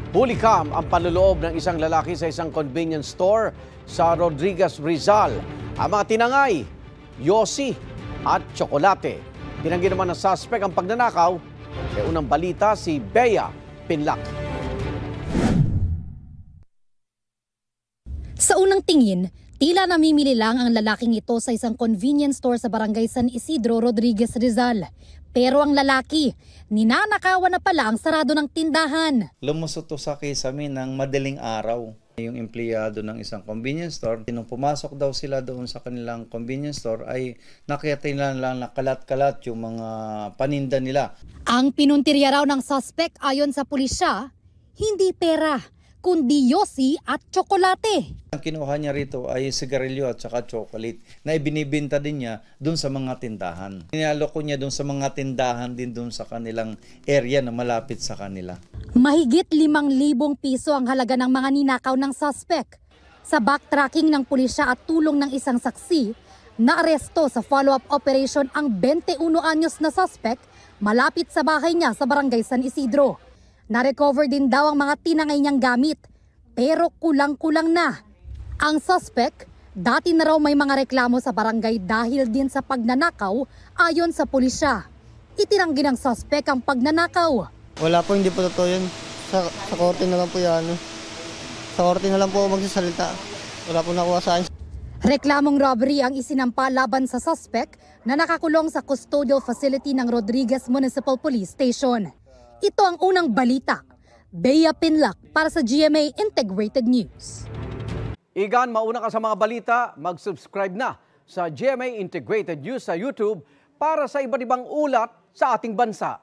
Hulikam ang panloloob ng isang lalaki sa isang convenience store sa Rodriguez, Rizal. Ang mga tinangay, yosi at tsokolate. Tinanggi naman ng suspect ang pagnanakaw. Kaya unang balita si Bea Pinlac. Sa unang tingin, tila namimili lang ang lalaking ito sa isang convenience store sa barangay San Isidro, Rodriguez, Rizal. Pero ang lalaki, ninanakawan na pala ang sarado ng tindahan. Lumusot to sa kisame ng madaling araw. Yung empleyado ng isang convenience store, nung pumasok daw sila doon sa kanilang convenience store ay nakita nila lang na kalat-kalat yung mga paninda nila. Ang pinuntirya raw ng suspect ayon sa pulisya, hindi pera, kundi yosi at tsokolate. Ang kinuha niya rito ay sigarilyo at saka chocolate na ibinibenta din niya doon sa mga tindahan. Inaloko niya doon sa mga tindahan din doon sa kanilang area na malapit sa kanila. Mahigit 5,000 piso ang halaga ng mga ninakaw ng suspect. Sa backtracking ng pulisya at tulong ng isang saksi, naaresto sa follow-up operation ang 21 anyos na suspect malapit sa bahay niya sa barangay San Isidro. Na-recover din daw ang mga tinangay niyang gamit, pero kulang-kulang na. Ang suspect, dati na raw may mga reklamo sa barangay dahil din sa pagnanakaw ayon sa pulisya. Itinanggi ng suspect ang pagnanakaw. Wala po, hindi po totoo yun. Sa korte na lang po yan. Sa korte na lang po magsasalita. Wala po nakuha sa akin. Reklamong robbery ang isinampa laban sa suspect na nakakulong sa custodial facility ng Rodriguez Municipal Police Station. Ito ang unang balita. Bea Pinlac para sa GMA Integrated News. Igan, mauna ka sa mga balita, mag-subscribe na sa GMA Integrated News sa YouTube para sa iba't ibang ulat sa ating bansa.